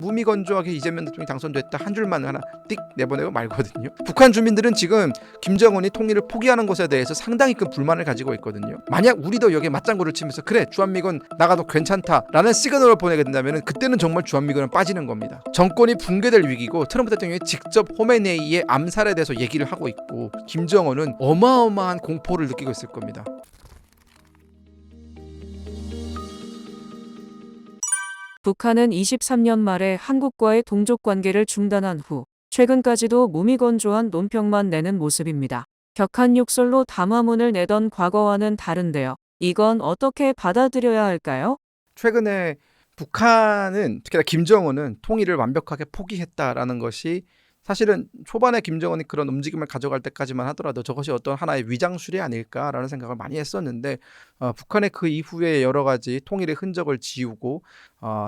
무미건조하게 이재명 대통령이 당선됐다 한 줄만 하나 띡 내보내고 말거든요. 북한 주민들은 지금 김정은이 통일을 포기하는 것에 대해서 상당히 큰 불만을 가지고 있거든요. 만약 우리도 여기에 맞장구를 치면서 그래 주한미군 나가도 괜찮다라는 시그널을 보내게 된다면 그때는 정말 주한미군은 빠지는 겁니다. 정권이 붕괴될 위기고 트럼프 대통령이 직접 호메네이의 암살에 대해서 얘기를 하고 있고 김정은은 어마어마한 공포를 느끼고 있을 겁니다. 북한은 23년 말에 한국과의 동족 관계를 중단한 후 최근까지도 무미건조한 논평만 내는 모습입니다. 격한 욕설로 담화문을 내던 과거와는 다른데요. 이건 어떻게 받아들여야 할까요? 최근에 북한은 특히나 김정은은 통일을 완벽하게 포기했다라는 것이 사실은 초반에 김정은이 그런 움직임을 가져갈 때까지만 하더라도 저것이 어떤 하나의 위장술이 아닐까라는 생각을 많이 했었는데 북한의 그 이후에 여러 가지 통일의 흔적을 지우고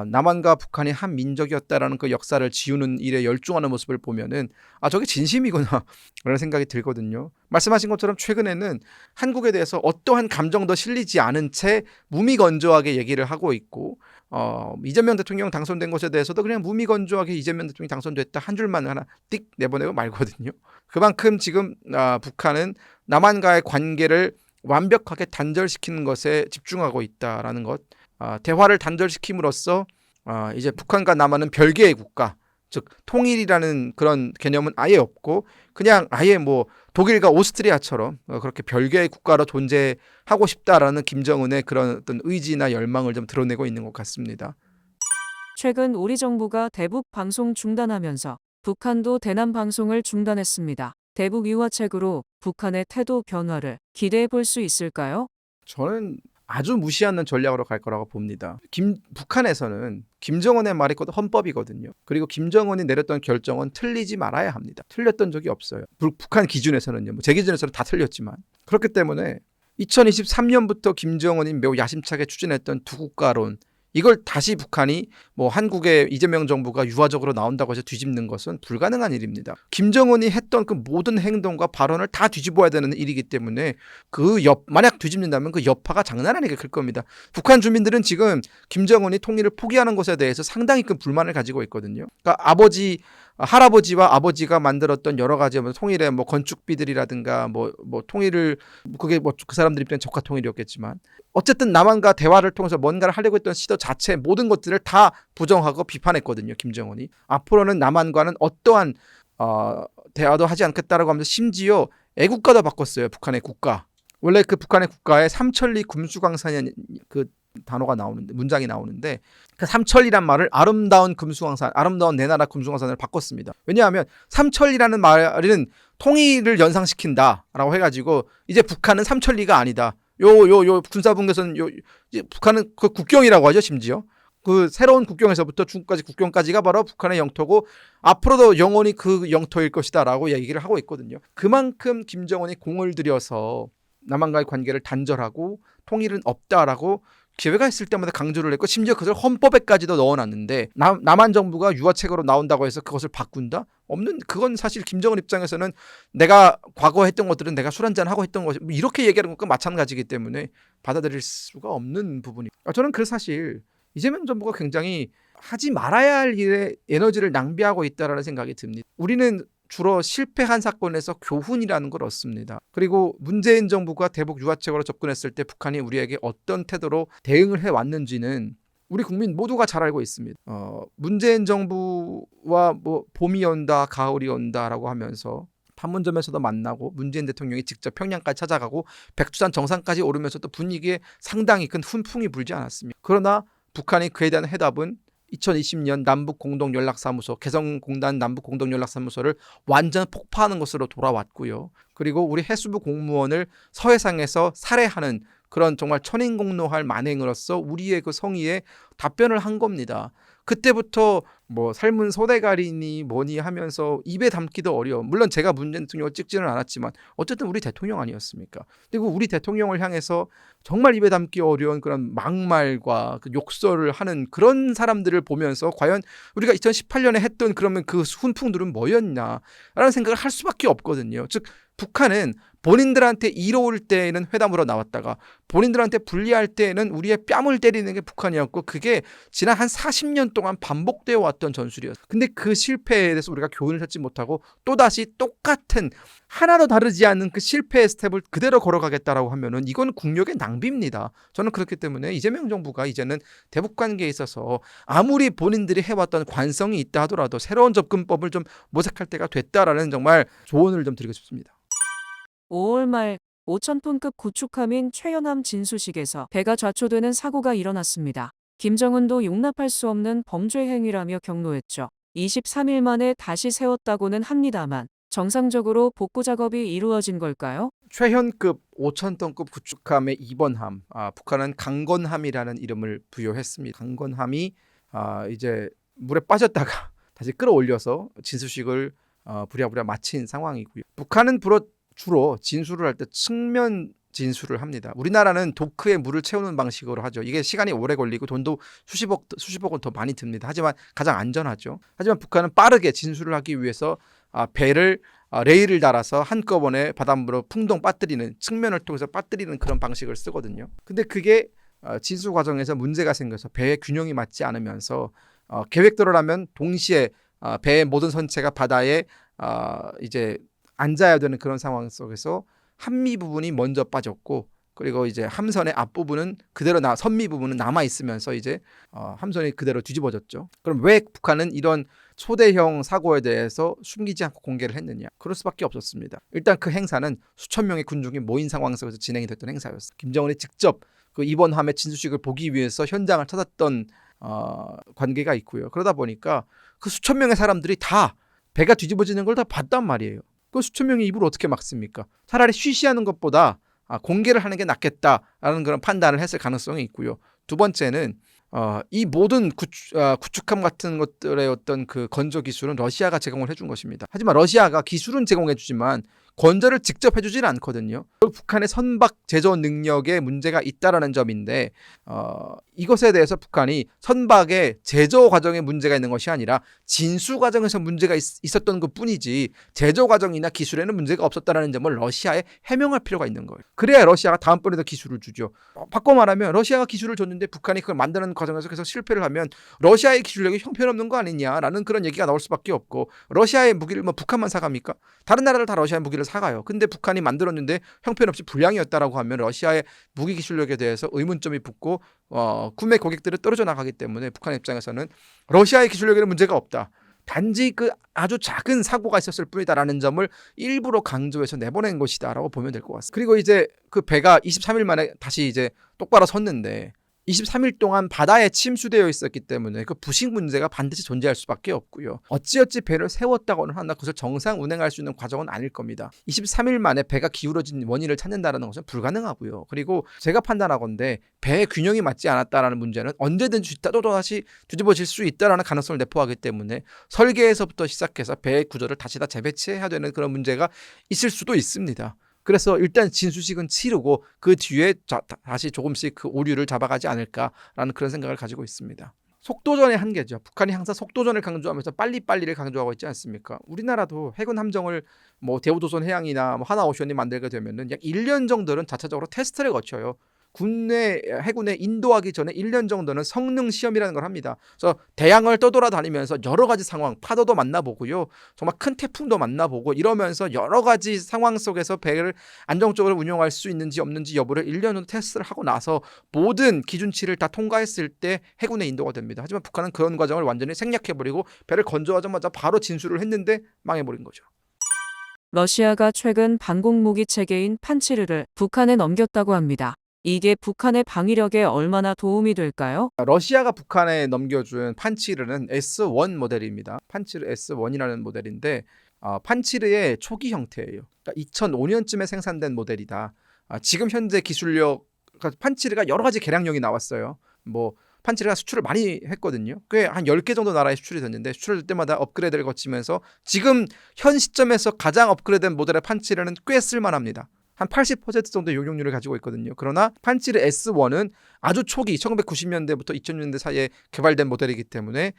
남한과 북한이 한 민족이었다라는 그 역사를 지우는 일에 열중하는 모습을 보면은 저게 진심이구나 라는 생각이 들거든요. 말씀하신 것처럼 최근에는 한국에 대해서 어떠한 감정도 실리지 않은 채 무미건조하게 얘기를 하고 있고 이재명 대통령 당선된 것에 대해서도 그냥 무미건조하게 이재명 대통령이 당선됐다 한 줄만 하나 띡 내보내고 말거든요. 그만큼 지금 북한은 남한과의 관계를 완벽하게 단절시키는 것에 집중하고 있다라는 것. 대화를 단절시킴으로써 이제 북한과 남한은 별개의 국가, 즉 통일이라는 그런 개념은 아예 없고 그냥 아예 뭐 독일과 오스트리아처럼 그렇게 별개의 국가로 존재하고 싶다라는 김정은의 그런 어떤 의지나 열망을 좀 드러내고 있는 것 같습니다. 최근 우리 정부가 대북 방송 중단하면서 북한도 대남 방송을 중단했습니다. 대북 유화책으로 북한의 태도 변화를 기대해 볼 수 있을까요? 저는 아주 무시하는 전략으로 갈 거라고 봅니다. 북한에서는 김정은의 말이 곧 헌법이거든요. 그리고 김정은이 내렸던 결정은 틀리지 말아야 합니다. 틀렸던 적이 없어요. 북한 기준에서는요. 제 기준에서는 다 틀렸지만. 그렇기 때문에 2023년부터 김정은이 매우 야심차게 추진했던 두국가론, 이걸 다시 북한이 한국의 이재명 정부가 유화적으로 나온다고 해서 뒤집는 것은 불가능한 일입니다. 김정은이 했던 그 모든 행동과 발언을 다 뒤집어야 되는 일이기 때문에 만약 뒤집는다면 그 여파가 장난 아니게 클 겁니다. 북한 주민들은 지금 김정은이 통일을 포기하는 것에 대해서 상당히 큰 불만을 가지고 있거든요. 그러니까 할아버지와 아버지가 만들었던 여러 가지 통일의 건축비들이라든가 통일을 그게 그 사람들 입장에 적화 통일이었겠지만 어쨌든 남한과 대화를 통해서 뭔가를 하려고 했던 시도 자체 모든 것들을 다 부정하고 비판했거든요. 김정은이 앞으로는 남한과는 어떠한 대화도 하지 않겠다라고 하면서 심지어 애국가도 바꿨어요. 북한의 국가. 원래 그 북한의 국가에 삼천리 금수강산이라는 그 단어가 나오는데 문장이 나오는데 그 삼천리란 말을 아름다운 금수강산, 아름다운 내 나라 금수강산을 바꿨습니다. 왜냐하면 삼천리라는 말은 통일을 연상시킨다라고 해가지고 이제 북한은 삼천리가 아니다. 요 군사분계선 이제 북한은 그 국경이라고 하죠. 심지어 그 새로운 국경에서부터 중국까지 국경까지가 바로 북한의 영토고 앞으로도 영원히 그 영토일 것이다라고 얘기를 하고 있거든요. 그만큼 김정은이 공을 들여서 남한과의 관계를 단절하고 통일은 없다라고 기회가 있을 때마다 강조를 했고 심지어 그것을 헌법에까지도 넣어놨는데 남한 정부가 유화책으로 나온다고 해서 그것을 바꾼다? 그건 사실 김정은 입장에서는 내가 과거 했던 것들은 내가 술 한잔 하고 했던 것 이렇게 얘기하는 것과 마찬가지이기 때문에 받아들일 수가 없는 부분이. 저는 그래서 사실 이재명 정부가 굉장히 하지 말아야 할 일에 에너지를 낭비하고 있다라는 생각이 듭니다. 우리는 주로 실패한 사건에서 교훈이라는 걸 얻습니다. 그리고 문재인 정부가 대북 유화책으로 접근했을 때 북한이 우리에게 어떤 태도로 대응을 해왔는지는 우리 국민 모두가 잘 알고 있습니다. 문재인 정부와 봄이 온다, 가을이 온다라고 하면서 판문점에서도 만나고 문재인 대통령이 직접 평양까지 찾아가고 백두산 정상까지 오르면서도 분위기에 상당히 큰 훈풍이 불지 않았습니다. 그러나 북한이 그에 대한 해답은 2020년 남북공동연락사무소, 개성공단 남북공동연락사무소를 완전 폭파하는 것으로 돌아왔고요. 그리고 우리 해수부 공무원을 서해상에서 살해하는 그런 정말 천인공노할 만행으로서 우리의 그 성의에 답변을 한 겁니다. 그때부터 삶은 소대가리니 뭐니 하면서 입에 담기도 어려워. 물론 제가 문재인 대통령을 찍지는 않았지만 어쨌든 우리 대통령 아니었습니까? 그리고 우리 대통령을 향해서 정말 입에 담기 어려운 그런 막말과 그 욕설을 하는 그런 사람들을 보면서 과연 우리가 2018년에 했던 그러면 그 훈풍들은 뭐였냐라는 생각을 할 수밖에 없거든요. 즉 북한은 본인들한테 이로울 때에는 회담으로 나왔다가 본인들한테 불리할 때에는 우리의 뺨을 때리는 게 북한이었고 그게 지난 한 40년 동안 반복되어 왔던 전술이었어요. 근데 그 실패에 대해서 우리가 교훈을 찾지 못하고 또다시 똑같은 하나도 다르지 않는 그 실패의 스텝을 그대로 걸어가겠다라고 하면은 이건 국력의 낭비입니다. 저는 그렇기 때문에 이재명 정부가 이제는 대북 관계에 있어서 아무리 본인들이 해왔던 관성이 있다 하더라도 새로운 접근법을 좀 모색할 때가 됐다라는 정말 조언을 좀 드리고 싶습니다. 5월 말 5,000톤급 구축함인 최연함 진수식에서 배가 좌초되는 사고가 일어났습니다. 김정은도 용납할 수 없는 범죄 행위라며 경로했죠. 23일 만에 다시 세웠다고는 합니다만 정상적으로 복구 작업이 이루어진 걸까요? 최현급 5,000톤급 구축함의 2번 함, 북한은 강건함이라는 이름을 부여했습니다. 강건함이 이제 물에 빠졌다가 다시 끌어올려서 진수식을 부랴부랴 마친 상황이고요. 북한은 주로 진수를 할 때 측면 진수를 합니다. 우리나라는 도크에 물을 채우는 방식으로 하죠. 이게 시간이 오래 걸리고 돈도 수십억 원 더 많이 듭니다. 하지만 가장 안전하죠. 하지만 북한은 빠르게 진수를 하기 위해서 배를 레일을 달아서 한꺼번에 바닷물로 풍덩 빠뜨리는 측면을 통해서 빠뜨리는 그런 방식을 쓰거든요. 근데 그게 진수 과정에서 문제가 생겨서 배의 균형이 맞지 않으면서 계획대로라면 동시에 배의 모든 선체가 바다에 이제 앉아야 되는 그런 상황 속에서 함미 부분이 먼저 빠졌고 그리고 이제 함선의 앞부분은 그대로 선미 부분은 남아 있으면서 이제 함선이 그대로 뒤집어졌죠. 그럼 왜 북한은 이런 초대형 사고에 대해서 숨기지 않고 공개를 했느냐? 그럴 수밖에 없었습니다. 일단 그 행사는 수천 명의 군중이 모인 상황 속에서 진행이 됐던 행사였어요. 김정은이 직접 그 이번 함의 진수식을 보기 위해서 현장을 찾았던 관계가 있고요. 그러다 보니까 그 수천 명의 사람들이 다 배가 뒤집어지는 걸 다 봤단 말이에요. 그 수천 명의 입을 어떻게 막습니까? 차라리 쉬쉬하는 것보다 공개를 하는 게 낫겠다라는 그런 판단을 했을 가능성이 있고요. 두 번째는 이 모든 구축함 같은 것들의 어떤 그 건조 기술은 러시아가 제공을 해준 것입니다. 하지만 러시아가 기술은 제공해주지만 건조를 직접 해주지는 않거든요. 북한의 선박 제조 능력에 문제가 있다라는 점인데 이것에 대해서 북한이 선박의 제조 과정에 문제가 있는 것이 아니라 진수 과정에서 문제가 있었던 것뿐이지 제조 과정이나 기술에는 문제가 없었다라는 점을 러시아에 해명할 필요가 있는 거예요. 그래야 러시아가 다음번에도 기술을 주죠. 바꿔 말하면 러시아가 기술을 줬는데 북한이 그걸 만드는 과정에서 계속 실패를 하면 러시아의 기술력이 형편없는 거 아니냐라는 그런 얘기가 나올 수밖에 없고 러시아의 무기를 뭐 북한만 사갑니까? 다른 나라들 다 러시아의 무기를 사가요. 근데 북한이 만들었는데 형편없이 불량이었다라고 하면 러시아의 무기 기술력에 대해서 의문점이 붙고 구매 고객들이 떨어져 나가기 때문에 북한 입장에서는 러시아의 기술력에는 문제가 없다. 단지 그 아주 작은 사고가 있었을 뿐이다라는 점을 일부러 강조해서 내보낸 것이다라고 보면 될 것 같습니다. 그리고 이제 그 배가 23일 만에 다시 이제 똑바로 섰는데 23일 동안 바다에 침수되어 있었기 때문에 그 부식 문제가 반드시 존재할 수밖에 없고요. 어찌어찌 배를 세웠다고는 하나 그것을 정상 운행할 수 있는 과정은 아닐 겁니다. 23일 만에 배가 기울어진 원인을 찾는다는 것은 불가능하고요. 그리고 제가 판단하건대 배의 균형이 맞지 않았다라는 문제는 언제든지 또다시 뒤집어질 수 있다라는 가능성을 내포하기 때문에 설계에서부터 시작해서 배의 구조를 다시 다 재배치해야 되는 그런 문제가 있을 수도 있습니다. 그래서 일단 진수식은 치르고 그 뒤에 다시 조금씩 그 오류를 잡아가지 않을까라는 그런 생각을 가지고 있습니다. 속도전의 한계죠. 북한이 항상 속도전을 강조하면서 빨리빨리를 강조하고 있지 않습니까? 우리나라도 해군 함정을 뭐 대우조선 해양이나 뭐 하나오션이 만들게 되면은 약 1년 정도는 자체적으로 테스트를 거쳐요. 해군에 인도하기 전에 1년 정도는 성능 시험이라는 걸 합니다. 그래서 대양을 떠돌아다니면서 여러 가지 상황, 파도도 만나보고요. 정말 큰 태풍도 만나보고 이러면서 여러 가지 상황 속에서 배를 안정적으로 운용할 수 있는지 없는지 여부를 1년 정도 테스트를 하고 나서 모든 기준치를 다 통과했을 때 해군에 인도가 됩니다. 하지만 북한은 그런 과정을 완전히 생략해버리고 배를 건조하자마자 바로 진수를 했는데 망해버린 거죠. 러시아가 최근 반공무기 체계인 판치르를 북한에 넘겼다고 합니다. 이게 북한의 방위력에 얼마나 도움이 될까요? 러시아가 북한에 넘겨준 판치르는 S1 모델입니다. 판치르 S1이라는 모델인데 판치르의 초기 형태예요. 그러니까 2005년쯤에 생산된 모델이다. 지금 현재 기술력, 그러니까 판치르가 여러 가지 개량형이 나왔어요. 뭐 판치르가 수출을 많이 했거든요. 꽤 한 10개 정도 나라에 수출이 됐는데 수출될 때마다 업그레이드를 거치면서 지금 현 시점에서 가장 업그레이드된 모델의 판치르는 꽤 쓸만합니다. 한 80% 정도의 용역률을 가지고 있거든요. 그러나 판치르 S1은 아주 초기 1990년대부터 2000년대 사이에 개발된 모델이기 때문에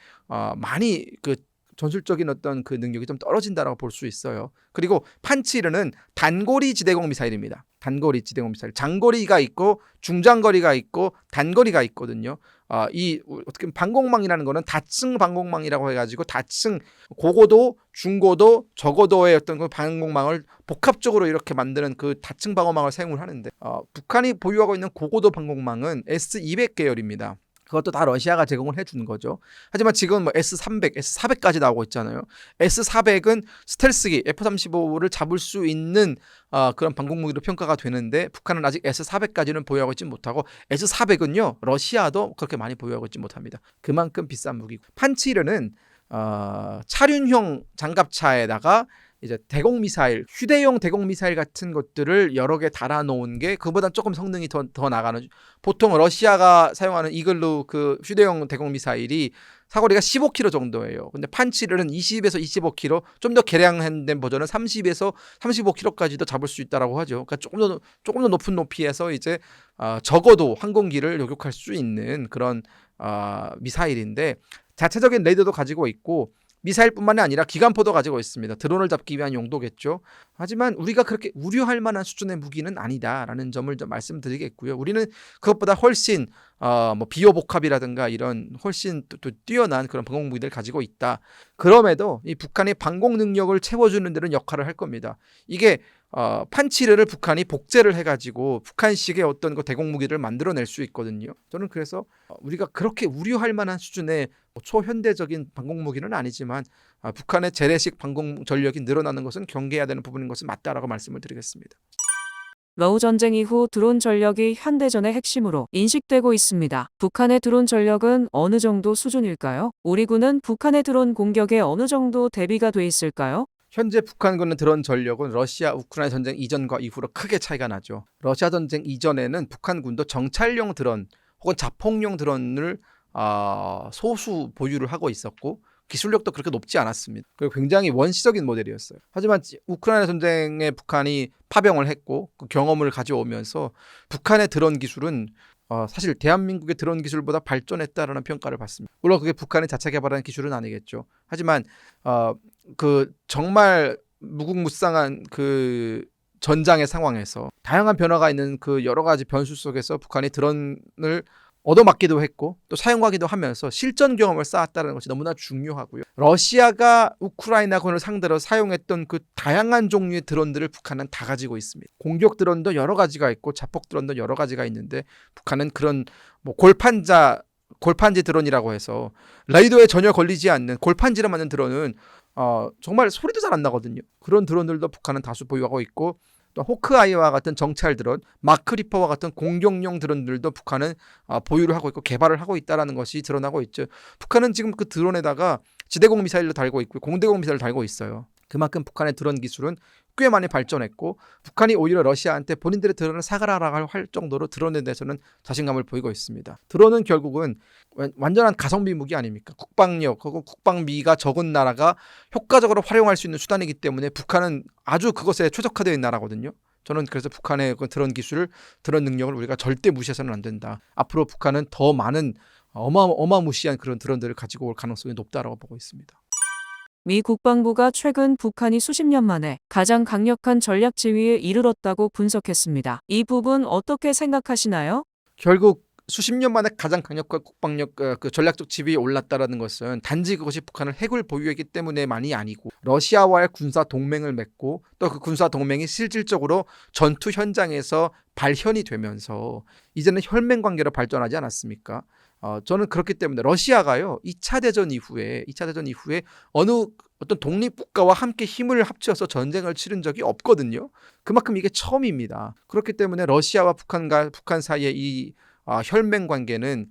많이 그 전술적인 어떤 그 능력이 좀 떨어진다라고 볼 수 있어요. 그리고 판치르는 단거리 지대공 미사일입니다. 단거리 지대공 미사일. 장거리가 있고 중장거리가 있고 단거리가 있거든요. 이 어떻게 보면 방공망이라는 거는 다층 방공망이라고 해가지고 다층 고고도, 중고도, 저고도의 어떤 그 방공망을 복합적으로 이렇게 만드는 그 다층 방어망을 사용을 하는데 북한이 보유하고 있는 고고도 방공망은 S-200 계열입니다. 그것도 다 러시아가 제공을 해준 거죠. 하지만 지금 뭐 S-300, S-400까지 나오고 있잖아요. S-400은 스텔스기 F-35를 잡을 수 있는 그런 방공무기로 평가가 되는데 북한은 아직 S-400까지는 보유하고 있지 못하고 S-400은요. 러시아도 그렇게 많이 보유하고 있지 못합니다. 그만큼 비싼 무기고. 판치르는 차륜형 장갑차에다가 이제 대공미사일, 휴대용 대공미사일 같은 것들을 여러 개 달아놓은 게 그보다 조금 성능이 더 나가는. 보통 러시아가 사용하는 이글루 그 휴대용 대공미사일이 사거리가 15km 정도예요. 근데 판치르는 20에서 25km, 좀 더 개량된 버전은 30에서 35km까지도 잡을 수 있다라고 하죠. 그러니까 조금 더 높은 높이에서 이제 적어도 항공기를 요격할 수 있는 그런 미사일인데 자체적인 레이더도 가지고 있고. 미사일뿐만이 아니라 기관포도 가지고 있습니다. 드론을 잡기 위한 용도겠죠. 하지만 우리가 그렇게 우려할 만한 수준의 무기는 아니다라는 점을 좀 말씀드리겠고요. 우리는 그것보다 훨씬 뭐 비호복합이라든가 이런 훨씬 또 뛰어난 그런 방공 무기를 가지고 있다. 그럼에도 이 북한의 방공 능력을 채워주는 데는 역할을 할 겁니다. 이게 판치르를 북한이 복제를 해가지고 북한식의 어떤 그 대공 무기를 만들어낼 수 있거든요. 저는 그래서 우리가 그렇게 우려할 만한 수준의 초현대적인 방공 무기는 아니지만 북한의 재래식 방공 전력이 늘어나는 것은 경계해야 되는 부분인 것은 맞다라고 말씀을 드리겠습니다. 러우 전쟁 이후 드론 전력이 현대전의 핵심으로 인식되고 있습니다. 북한의 드론 전력은 어느 정도 수준일까요? 우리 군은 북한의 드론 공격에 어느 정도 대비가 돼 있을까요? 현재 북한군의 드론 전력은 러시아 우크라이나 전쟁 이전과 이후로 크게 차이가 나죠. 러시아 전쟁 이전에는 북한군도 정찰용 드론 혹은 자폭용 드론을 소수 보유를 하고 있었고 기술력도 그렇게 높지 않았습니다. 그리고 굉장히 원시적인 모델이었어요. 하지만 우크라이나 전쟁에 북한이 파병을 했고 그 경험을 가져오면서 북한의 드론 기술은 사실 대한민국의 드론 기술보다 발전했다라는 평가를 받습니다. 물론 그게 북한이 자체 개발한 기술은 아니겠죠. 하지만 그 정말 무궁무쌍한 그 전장의 상황에서 다양한 변화가 있는 그 여러 가지 변수 속에서 북한이 드론을 얻어맞기도 했고 또 사용하기도 하면서 실전 경험을 쌓았다는 것이 너무나 중요하고요. 러시아가 우크라이나군을 상대로 사용했던 그 다양한 종류의 드론들을 북한은 다 가지고 있습니다. 공격 드론도 여러 가지가 있고 자폭 드론도 여러 가지가 있는데 북한은 그런 뭐 골판지 드론이라고 해서 레이더에 전혀 걸리지 않는 골판지를 맞는 드론은 정말 소리도 잘 안 나거든요. 그런 드론들도 북한은 다수 보유하고 있고 또 호크아이와 같은 정찰 드론, 마크 리퍼와 같은 공격용 드론들도 북한은 보유를 하고 있고 개발을 하고 있다는 것이 드러나고 있죠. 북한은 지금 그 드론에다가 지대공 미사일을 달고 있고 공대공 미사일을 달고 있어요. 그만큼 북한의 드론 기술은 꽤 많이 발전했고 북한이 오히려 러시아한테 본인들의 드론을 사가라라고 할 정도로 드론에 대해서는 자신감을 보이고 있습니다. 드론은 결국은 완전한 가성비 무기 아닙니까? 국방력 혹은 국방비가 적은 나라가 효과적으로 활용할 수 있는 수단이기 때문에 북한은 아주 그것에 최적화되어 있는 나라거든요. 저는 그래서 북한의 드론 기술을, 드론 능력을 우리가 절대 무시해서는 안 된다. 앞으로 북한은 더 많은 어마무시한 그런 드론들을 가지고 올 가능성이 높다라고 보고 있습니다. 미 국방부가 최근 북한이 수십 년 만에 가장 강력한 전략 지위에 이르렀다고 분석했습니다. 이 부분 어떻게 생각하시나요? 결국 수십 년 만에 가장 강력한 국방력, 그 전략적 지위에 올랐다라는 것은 단지 그것이 북한을 핵을 보유했기 때문에만이 아니고 러시아와의 군사 동맹을 맺고 또 그 군사 동맹이 실질적으로 전투 현장에서 발현이 되면서 이제는 혈맹 관계로 발전하지 않았습니까? 저는 그렇기 때문에 러시아가요 2차 대전 이후에 어느 어떤 독립국가와 함께 힘을 합쳐서 전쟁을 치른 적이 없거든요. 그만큼 이게 처음입니다. 그렇기 때문에 러시아와 북한 사이의 이 혈맹 관계는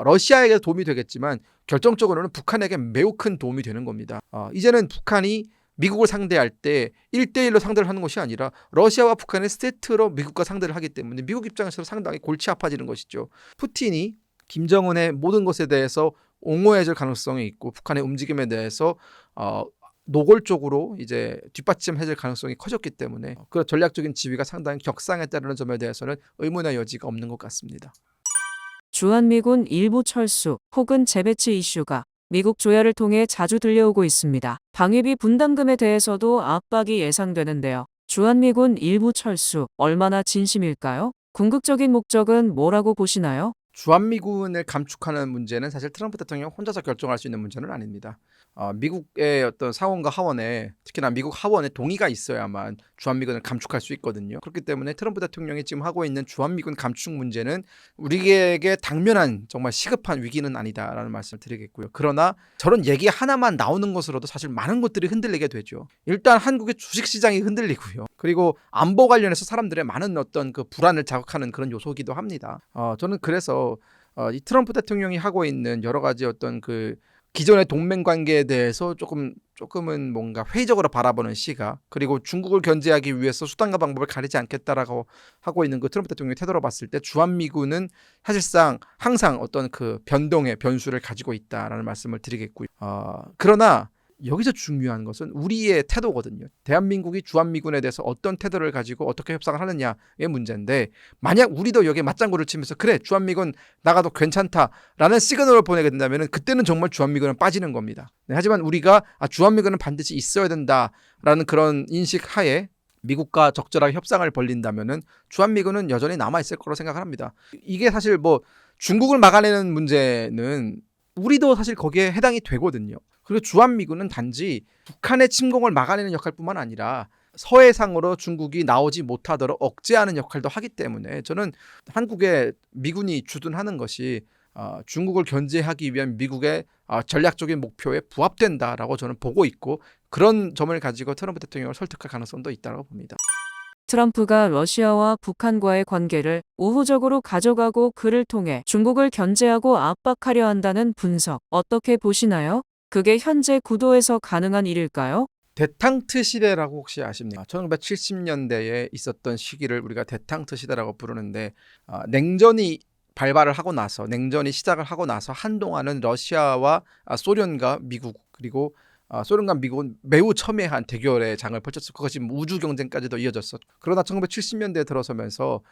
러시아에게 도움이 되겠지만 결정적으로는 북한에게 매우 큰 도움이 되는 겁니다. 이제는 북한이 미국을 상대할 때 1대1로 상대를 하는 것이 아니라 러시아와 북한의 세트로 미국과 상대를 하기 때문에 미국 입장에서 상당히 골치 아파지는 것이죠. 푸틴이 김정은의 모든 것에 대해서 옹호해줄 가능성이 있고 북한의 움직임에 대해서 노골적으로 이제 뒷받침해줄 가능성이 커졌기 때문에 그 전략적인 지위가 상당히 격상했다는 점에 대해서는 의문의 여지가 없는 것 같습니다. 주한미군 일부 철수 혹은 재배치 이슈가 미국 조야를 통해 자주 들려오고 있습니다. 방위비 분담금에 대해서도 압박이 예상되는데요. 주한미군 일부 철수, 얼마나 진심일까요? 궁극적인 목적은 뭐라고 보시나요? 주한미군을 감축하는 문제는 사실 트럼프 대통령 혼자서 결정할 수 있는 문제는 아닙니다. 미국의 어떤 상원과 하원에, 특히나 미국 하원의 동의가 있어야만 주한미군을 감축할 수 있거든요. 그렇기 때문에 트럼프 대통령이 지금 하고 있는 주한미군 감축 문제는 우리에게 당면한 정말 시급한 위기는 아니다라는 말씀을 드리겠고요. 그러나 저런 얘기 하나만 나오는 것으로도 사실 많은 것들이 흔들리게 되죠. 일단 한국의 주식시장이 흔들리고요. 그리고 안보 관련해서 사람들의 많은 어떤 그 불안을 자극하는 그런 요소이기도 합니다. 저는 그래서 이 트럼프 대통령이 하고 있는 여러 가지 어떤 그 기존의 동맹 관계에 대해서 조금은 뭔가 회의적으로 바라보는 시각, 그리고 중국을 견제하기 위해서 수단과 방법을 가리지 않겠다라고 하고 있는 그 트럼프 대통령의 태도로 봤을 때 주한미군은 사실상 항상 어떤 그 변동의 변수를 가지고 있다라는 말씀을 드리겠고요. 그러나 여기서 중요한 것은 우리의 태도거든요. 대한민국이 주한미군에 대해서 어떤 태도를 가지고 어떻게 협상을 하느냐의 문제인데, 만약 우리도 여기에 맞장구를 치면서 그래 주한미군 나가도 괜찮다라는 시그널을 보내게 된다면 그때는 정말 주한미군은 빠지는 겁니다. 하지만 우리가 주한미군은 반드시 있어야 된다라는 그런 인식 하에 미국과 적절하게 협상을 벌린다면 주한미군은 여전히 남아있을 거라고 생각을 합니다. 이게 사실 뭐 중국을 막아내는 문제는 우리도 사실 거기에 해당이 되거든요. 그리고 주한미군은 단지 북한의 침공을 막아내는 역할뿐만 아니라 서해상으로 중국이 나오지 못하도록 억제하는 역할도 하기 때문에 저는 한국의 미군이 주둔하는 것이 중국을 견제하기 위한 미국의 전략적인 목표에 부합된다라고 저는 보고 있고, 그런 점을 가지고 트럼프 대통령을 설득할 가능성도 있다고 봅니다. 트럼프가 러시아와 북한과의 관계를 우호적으로 가져가고 그를 통해 중국을 견제하고 압박하려 한다는 분석, 어떻게 보시나요? 그게 현재 구도에서 가능한 일일까요? 데탕트 시대라고 혹시 아십니까? 1970년대에 있었던 시기를 우리가 데탕트 시대라고 부르는데, 냉전이 발발을 하고 나서, 냉전이 시작을 하고 나서 한동안은 러시아와 소련과 미국, 그리고 소련과 미국은 매우 첨예한 대결의 장을 펼쳤고, 그것이 우주 경쟁까지도 이어졌었고, 그러나 1970년대에 들어서면서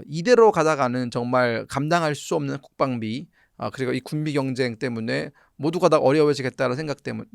이대로 가다가는 정말 감당할 수 없는 국방비, 그리고 이 군비 경쟁 때문에 모두가 다 어려워지겠다는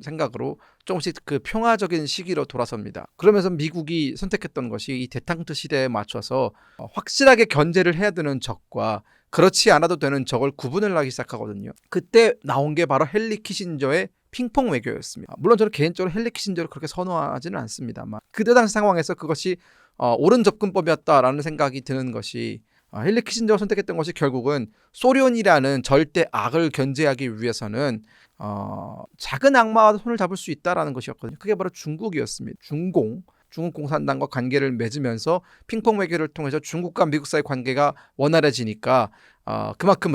생각으로 조금씩 그 평화적인 시기로 돌아섭니다. 그러면서 미국이 선택했던 것이 이 데탕트 시대에 맞춰서 확실하게 견제를 해야 되는 적과 그렇지 않아도 되는 적을 구분을 하기 시작하거든요. 그때 나온 게 바로 헨리 키신저의 핑퐁 외교였습니다. 물론 저는 개인적으로 헨리 키신저를 그렇게 선호하지는 않습니다만, 그때 당시 상황에서 그것이 옳은 접근법이었다라는 생각이 드는 것이, 헨리 키신저가 선택했던 것이 결국은 소련이라는 절대 악을 견제하기 위해서는 작은 악마와도 손을 잡을 수 있다라는 것이었거든요. 그게 바로 중국이었습니다. 중국 공산당과 관계를 맺으면서 핑퐁 외교를 통해서 중국과 미국 사이 관계가 원활해지니까 그만큼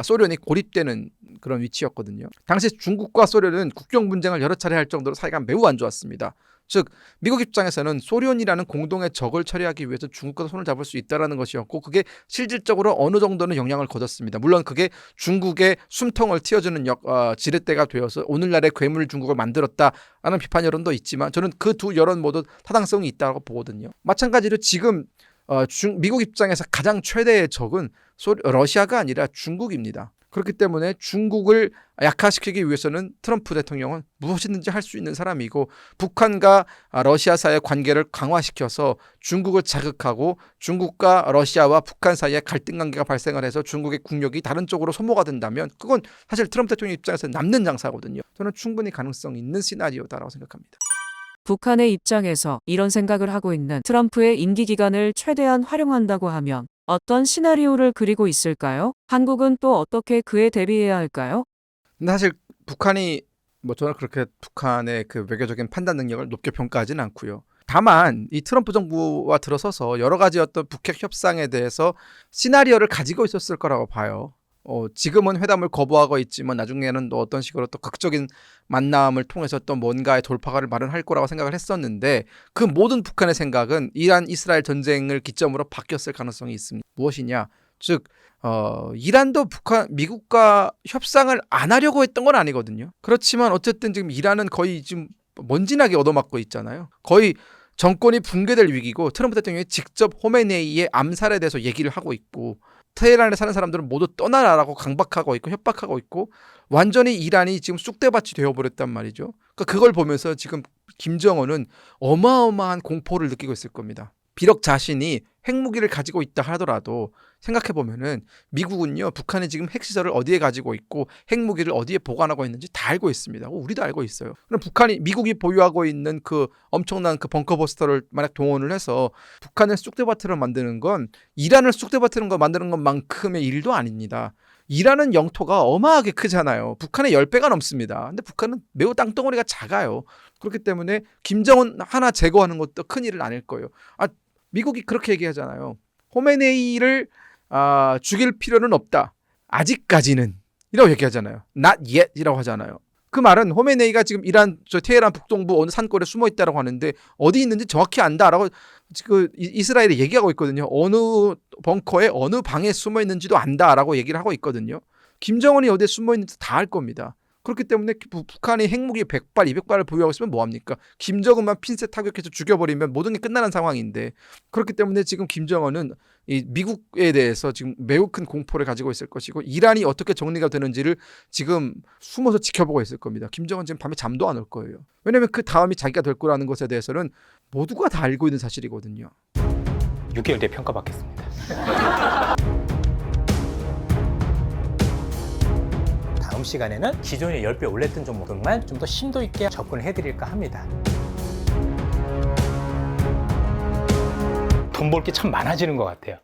소련이 고립되는 그런 위치였거든요. 당시 중국과 소련은 국경 분쟁을 여러 차례 할 정도로 사이가 매우 안 좋았습니다. 즉 미국 입장에서는 소련이라는 공동의 적을 처리하기 위해서 중국과 손을 잡을 수 있다는 것이었고, 그게 실질적으로 어느 정도는 영향을 거뒀습니다. 물론 그게 중국의 숨통을 틔워주는 지렛대가 되어서 오늘날의 괴물 중국을 만들었다라는 비판 여론도 있지만, 저는 그 두 여론 모두 타당성이 있다고 보거든요. 마찬가지로 지금 미국 입장에서 가장 최대의 적은 러시아가 아니라 중국입니다. 그렇기 때문에 중국을 약화시키기 위해서는 트럼프 대통령은 무엇이든지 할 수 있는 사람이고, 북한과 러시아 사이의 관계를 강화시켜서 중국을 자극하고 중국과 러시아와 북한 사이에 갈등 관계가 발생을 해서 중국의 국력이 다른 쪽으로 소모가 된다면 그건 사실 트럼프 대통령 입장에서 남는 장사거든요. 저는 충분히 가능성 있는 시나리오다라고 생각합니다. 북한의 입장에서 이런 생각을 하고 있는 트럼프의 임기 기간을 최대한 활용한다고 하면 어떤 시나리오를 그리고 있을까요? 한국은 또 어떻게 그에 대비해야 할까요? 근데 사실 북한이 저는 그렇게 북한의 그 외교적인 판단 능력을 높게 평가하지는 않고요. 다만 이 트럼프 정부와 들어서서 여러 가지 어떤 북핵 협상에 대해서 시나리오를 가지고 있었을 거라고 봐요. 지금은 회담을 거부하고 있지만 나중에는 또 어떤 식으로 또 극적인 만남을 통해서 또 뭔가의 돌파구를 마련할 거라고 생각을 했었는데, 그 모든 북한의 생각은 이란 이스라엘 전쟁을 기점으로 바뀌었을 가능성이 있습니다. 무엇이냐? 즉 이란도 미국과 협상을 안 하려고 했던 건 아니거든요. 그렇지만 어쨌든 지금 이란은 거의 지금 먼지나게 얻어맞고 있잖아요. 거의 정권이 붕괴될 위기고, 트럼프 대통령이 직접 호메네이의 암살에 대해서 얘기를 하고 있고, 테헤란에 사는 사람들은 모두 떠나라라고 강박하고 있고 협박하고 있고 완전히 이란이 지금 쑥대밭이 되어버렸단 말이죠. 그러니까 그걸 보면서 지금 김정은은 어마어마한 공포를 느끼고 있을 겁니다. 비록 자신이 핵무기를 가지고 있다 하더라도 생각해보면은 미국은요 북한이 지금 핵시설을 어디에 가지고 있고 핵무기를 어디에 보관하고 있는지 다 알고 있습니다. 우리도 알고 있어요. 그럼 미국이 보유하고 있는 그 엄청난 그 벙커버스터를 만약 동원을 해서 북한을 쑥대밭으로 만드는 건 이란을 쑥대밭으로 만드는 것만큼의 일도 아닙니다. 이란은 영토가 어마하게 크잖아요. 북한의 10배가 넘습니다. 근데 북한은 매우 땅덩어리가 작아요. 그렇기 때문에 김정은 하나 제거하는 것도 큰일은 아닐 거예요. 미국이 그렇게 얘기하잖아요. 호메네이를 죽일 필요는 없다. 아직까지는 이라고 얘기하잖아요. Not yet 이라고 하잖아요. 그 말은 호메네이가 지금 테헤란 북동부 어느 산골에 숨어 있다라고 하는데 어디 있는지 정확히 안다라고 그 이스라엘이 얘기하고 있거든요. 어느 벙커에 어느 방에 숨어 있는지도 안다라고 얘기를 하고 있거든요. 김정은이 어디에 숨어 있는지 다 알 겁니다. 그렇기 때문에 북한이 핵무기 100발, 200발을 보유하고 있으면 뭐합니까? 김정은만 핀셋 타격해서 죽여버리면 모든 게 끝나는 상황인데 그렇기 때문에 지금 김정은은 이 미국에 대해서 지금 매우 큰 공포를 가지고 있을 것이고 이란이 어떻게 정리가 되는지를 지금 숨어서 지켜보고 있을 겁니다. 김정은 지금 밤에 잠도 안 올 거예요. 왜냐하면 그 다음이 자기가 될 거라는 것에 대해서는 모두가 다 알고 있는 사실이거든요. 6개월 뒤에 평가받겠습니다. 다음 시간에는 기존에 10배 올랐던 종목들만 좀 더 심도 있게 접근을 해드릴까 합니다. 돈 벌 게 참 많아지는 것 같아요.